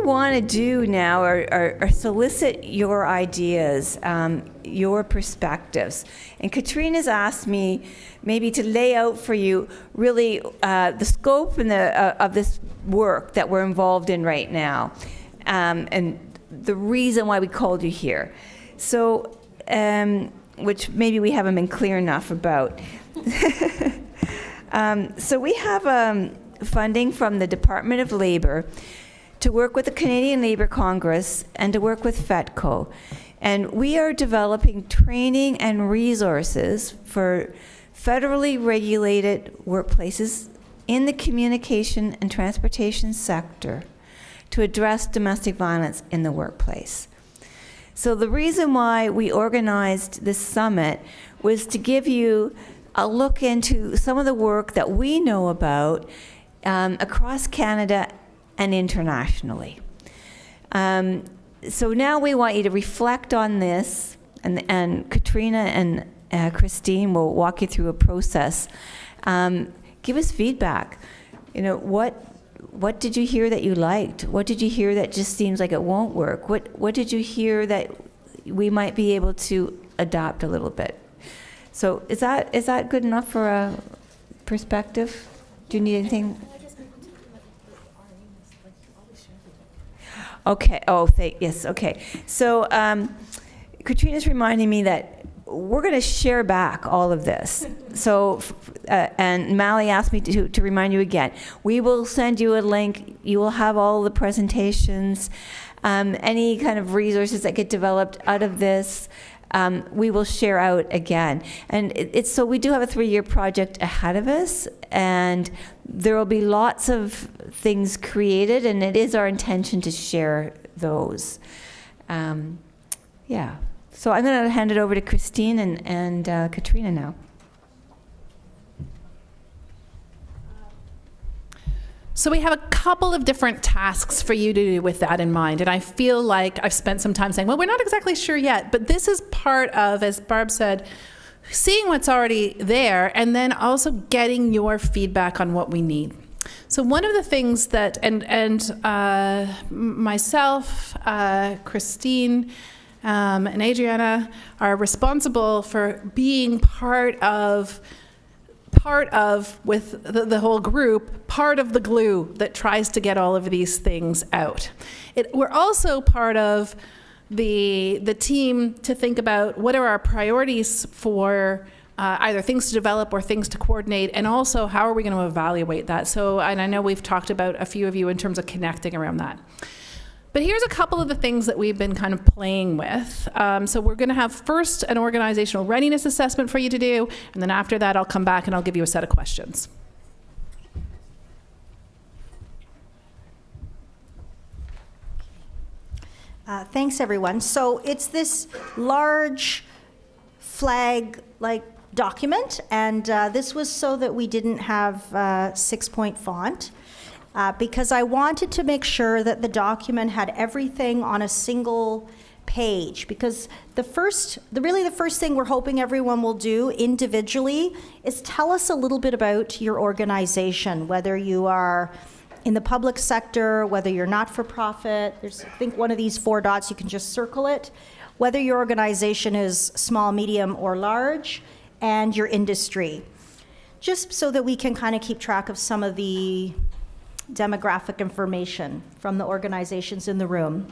want to do now are solicit your ideas, your perspectives. And Katrina's asked me maybe to lay out for you really the scope and of this work that we're involved in right now, and the reason why we called you here. So, which maybe we haven't been clear enough about. So we have funding from the Department of Labor to work with the Canadian Labour Congress and to work with FETCO. And we are developing training and resources for federally regulated workplaces in the communication and transportation sector to address domestic violence in the workplace. So the reason why we organized this summit was to give you a look into some of the work that we know about across Canada and internationally. So now we want you to reflect on this, and Katrina and Christine will walk you through a process. Give us feedback. You know, what did you hear that you liked? What did you hear that just seems like it won't work? What did you hear that we might be able to adopt a little bit? So is that good enough for a perspective? Do you need anything? Okay. Oh, yes. Okay. So Katrina's reminding me that we're going to share back all of this. So, and Mally asked me to remind you again. We will send you a link. You will have all the presentations, any kind of resources that get developed out of this. We will share out again. And it's so we do have a 3-year project ahead of us, and there will be lots of things created, and it is our intention to share those. Yeah. So I'm going to hand it over to Christine and Katrina now. So we have a couple of different tasks for you to do with that in mind. And I feel like I've spent some time saying, well, we're not exactly sure yet, but this is part of, as Barb said, seeing what's already there and then also getting your feedback on what we need. So one of the things that, myself, Christine, and Adriana are responsible for being part of with the whole group, part of the glue that tries to get all of these things out. We're also part of the team to think about what are our priorities for either things to develop or things to coordinate, and also how are we going to evaluate that. So, and I know we've talked about a few of you in terms of connecting around that. But here's a couple of the things that we've been kind of playing with. So we're going to have first an organizational readiness assessment for you to do, and then after that I'll come back and I'll give you a set of questions. Thanks, everyone. So it's this large flag-like document, and this was so that we didn't have 6-point font. Because I wanted to make sure that the document had everything on a single page. Because the first thing we're hoping everyone will do individually is tell us a little bit about your organization, whether you are in the public sector, whether you're not-for-profit. There's, I think, one of these 4 dots, you can just circle it. Whether your organization is small, medium, or large, and your industry. Just so that we can kind of keep track of some of the demographic information from the organizations in the room.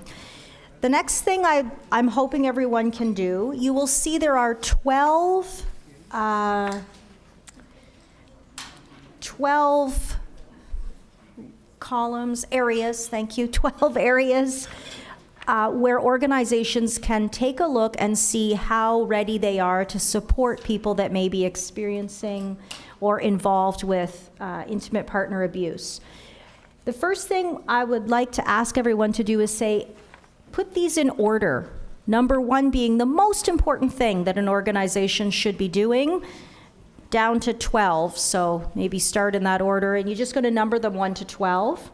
The next thing I'm hoping everyone can do, you will see there are 12 columns, areas, thank you, 12 areas where organizations can take a look and see how ready they are to support people that may be experiencing or involved with intimate partner abuse. The first thing I would like to ask everyone to do is say, put these in order. Number 1 being the most important thing that an organization should be doing, down to 12. So maybe start in that order, and you're just going to number them 1 to 12.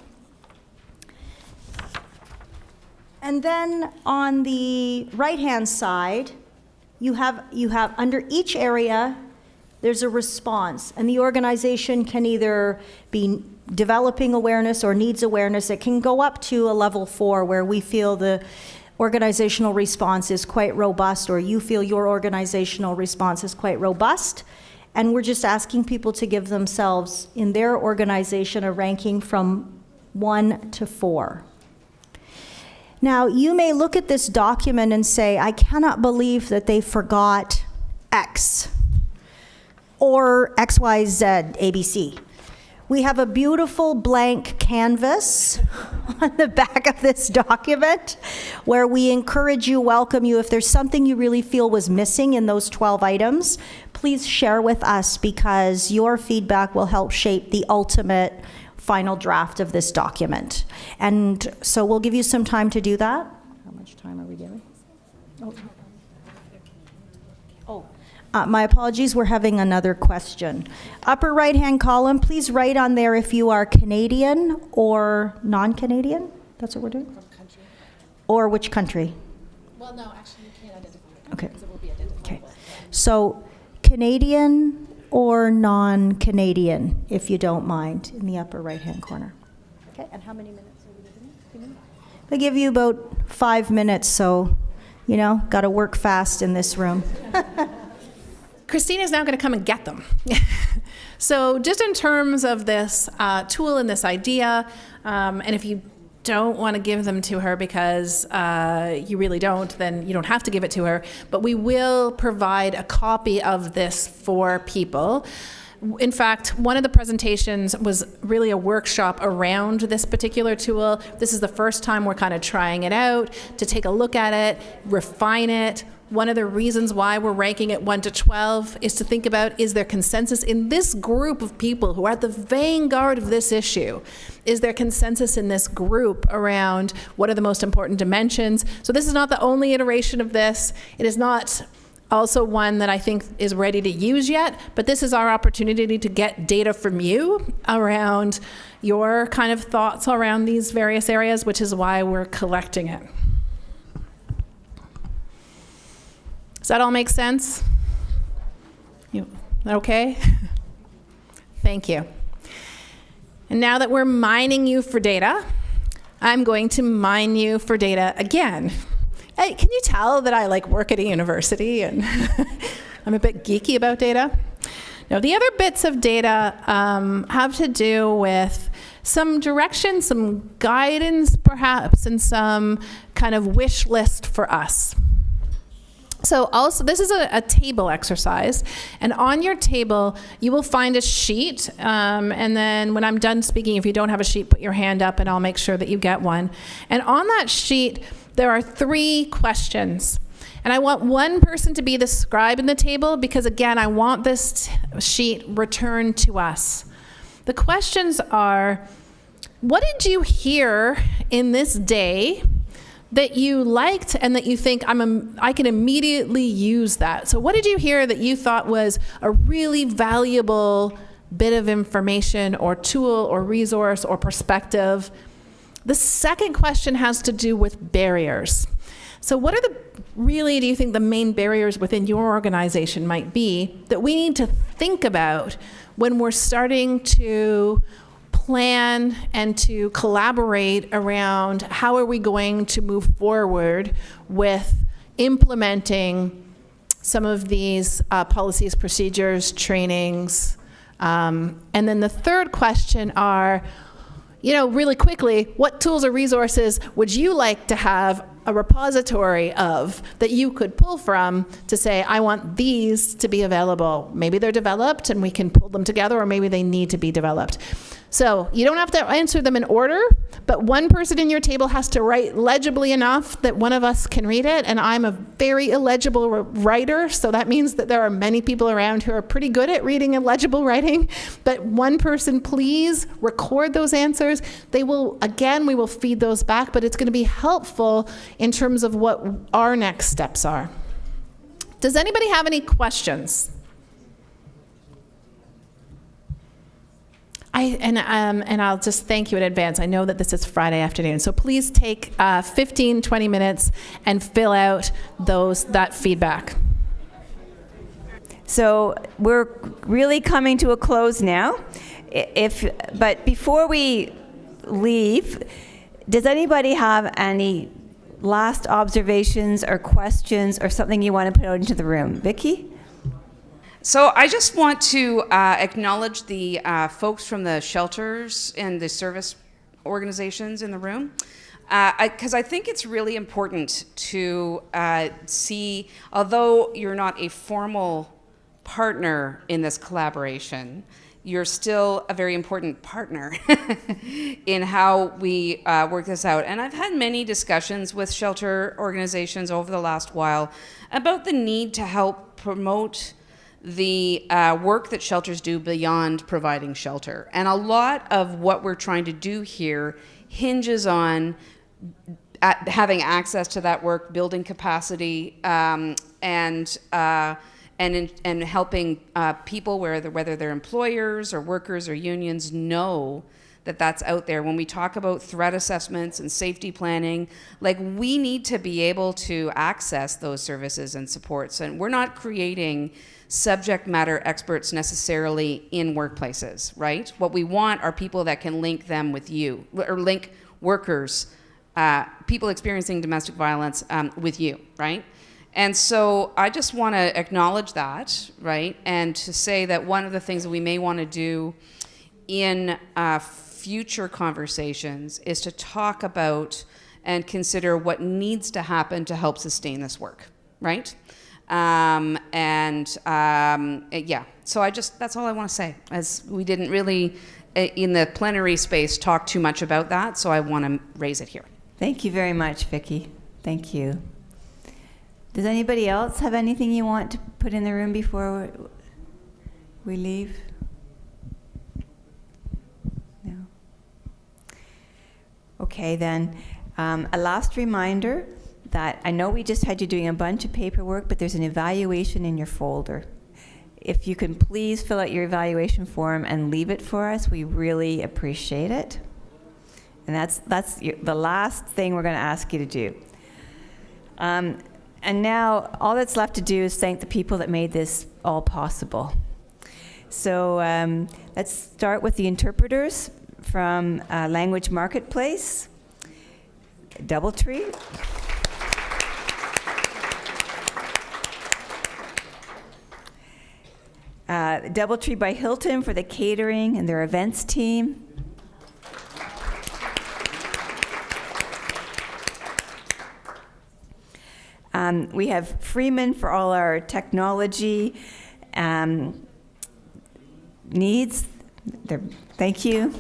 And then on the right-hand side, you have under each area, there's a response, and the organization can either be developing awareness or needs awareness, it can go up to a level 4 where we feel the organizational response is quite robust, or you feel your organizational response is quite robust. And we're just asking people to give themselves in their organization a ranking from 1 to 4. Now, you may look at this document and say, I cannot believe that they forgot X or XYZ ABC. We have a beautiful blank canvas on the back of this document where we encourage you, welcome you. If there's something you really feel was missing in those 12 items, please share with us, because your feedback will help shape the ultimate final draft of this document. And so we'll give you some time to do that. How much time are we giving? My apologies, we're having another question. Upper right-hand column, please write on there if you are Canadian or non-Canadian. That's what we're doing? From country. Or which country? Well, no, actually, you can't identify it. Okay. Because it will be identifiable. Okay. So Canadian or non-Canadian, if you don't mind, in the upper right-hand corner. Okay, and how many minutes are we giving? 2 minutes? I give you about 5 minutes, so, you know, got to work fast in this room. Christina's now going to come and get them. So just in terms of this tool and this idea, and if you don't want to give them to her because you really don't, then you don't have to give it to her. But we will provide a copy of this for people. In fact, one of the presentations was really a workshop around this particular tool. This is the first time we're kind of trying it out, to take a look at it, refine it. One of the reasons why we're ranking it 1 to 12 is to think about, is there consensus in this group of people who are at the vanguard of this issue? Is there consensus in this group around what are the most important dimensions? So this is not the only iteration of this. It is not also one that I think is ready to use yet, but this is our opportunity to get data from you around your kind of thoughts around these various areas, which is why we're collecting it. Does that all make sense? Okay? Thank you. And now that we're mining you for data, I'm going to mine you for data again. Hey, can you tell that I work at a university and I'm a bit geeky about data? Now, the other bits of data have to do with some direction, some guidance perhaps, and some kind of wish list for us. So also, this is a table exercise, and on your table, you will find a sheet, and then when I'm done speaking, if you don't have a sheet, put your hand up and I'll make sure that you get one. And on that sheet, there are 3 questions. And I want one person to be the scribe in the table because, again, I want this sheet returned to us. The questions are, what did you hear in this day that you liked and that you think I can immediately use that? So what did you hear that you thought was a really valuable bit of information or tool or resource or perspective? The second question has to do with barriers. So what are do you think the main barriers within your organization might be that we need to think about when we're starting to plan and to collaborate around how are we going to move forward with implementing some of these policies, procedures, trainings. And then the third question are, really quickly, what tools or resources would you like to have a repository of that you could pull from to say, I want these to be available. Maybe they're developed and we can pull them together, or maybe they need to be developed. So you don't have to answer them in order, but one person in your table has to write legibly enough that one of us can read it, and I'm a very illegible writer, so that means that there are many people around who are pretty good at reading illegible writing, but one person, please record those answers. We will feed those back, but it's going to be helpful in terms of what our next steps are. Does anybody have any questions? And I'll just thank you in advance. I know that this is Friday afternoon, so please take 15, 20 minutes and fill out that feedback. So we're really coming to a close now. But before we leave, does anybody have any last observations or questions or something you want to put out into the room? Vicki? So I just want to acknowledge the folks from the shelters and the service organizations in the room, because I think it's really important to see, although you're not a formal partner in this collaboration, you're still a very important partner in how we work this out. And I've had many discussions with shelter organizations over the last while about the need to help promote the work that shelters do beyond providing shelter. And a lot of what we're trying to do here hinges on having access to that work, building capacity, and helping people, whether they're employers or workers or unions, know that that's out there. When we talk about threat assessments and safety planning, like, we need to be able to access those services and supports. And we're not creating subject matter experts necessarily in workplaces, right? What we want are people that can link them with you, or link workers, people experiencing domestic violence with you, right? And so I just want to acknowledge that, right? And to say that one of the things that we may want to do in future conversations is to talk about and consider what needs to happen to help sustain this work, right? Yeah, so that's all I want to say, as we didn't really, in the plenary space, talk too much about that, so I want to raise it here. Thank you very much, Vicki. Thank you. Does anybody else have anything you want to put in the room before we leave? No? Okay, then. A last reminder that I know we just had you doing a bunch of paperwork, but there's an evaluation in your folder. If you can please fill out your evaluation form and leave it for us, we really appreciate it. And that's the last thing we're going to ask you to do. And now all that's left to do is thank the people that made this all possible. So let's start with the interpreters from Language Marketplace, Doubletree. Doubletree by Hilton for the catering and their events team. We have Freeman for all our technology needs. Thank you.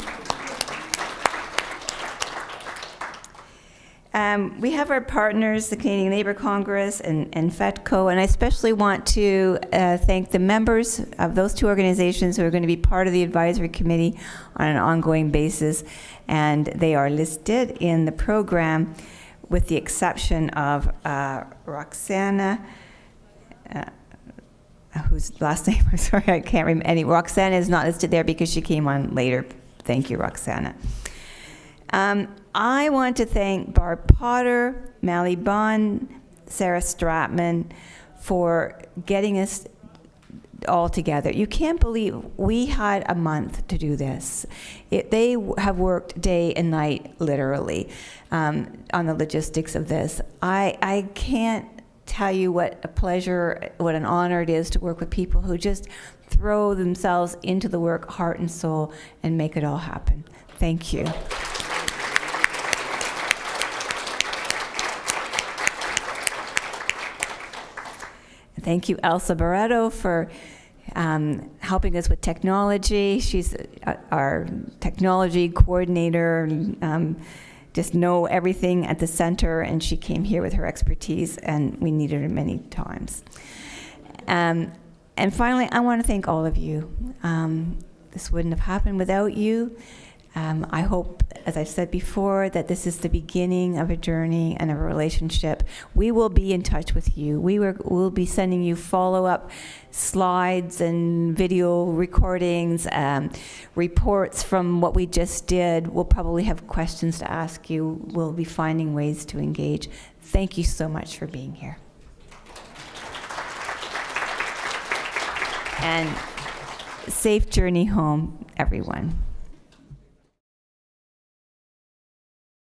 We have our partners, the Canadian Labour Congress and FETCO, and I especially want to thank the members of those two organizations who are going to be part of the advisory committee on an ongoing basis, and they are listed in the program with the exception of Roxana, whose last name, I'm sorry, I can't remember. Roxana is not listed there because she came on later. Thank you, Roxana. I want to thank Barb Potter, Mally Bond, Sarah Stratman for getting us all together. You can't believe we had a month to do this. They have worked day and night, literally, on the logistics of this. I can't tell you what a pleasure, what an honor it is to work with people who just throw themselves into the work, heart and soul, and make it all happen. Thank you. Thank you, Elsa Barreto, for helping us with technology. She's our technology coordinator, just know everything at the center, and she came here with her expertise, and we needed her many times. And finally, I want to thank all of you. This wouldn't have happened without you. I hope, as I've said before, that this is the beginning of a journey and of a relationship. We will be in touch with you. We'll be sending you follow-up slides and video recordings, reports from what we just did. We'll probably have questions to ask you. We'll be finding ways to engage. Thank you so much for being here. safe journey home, everyone.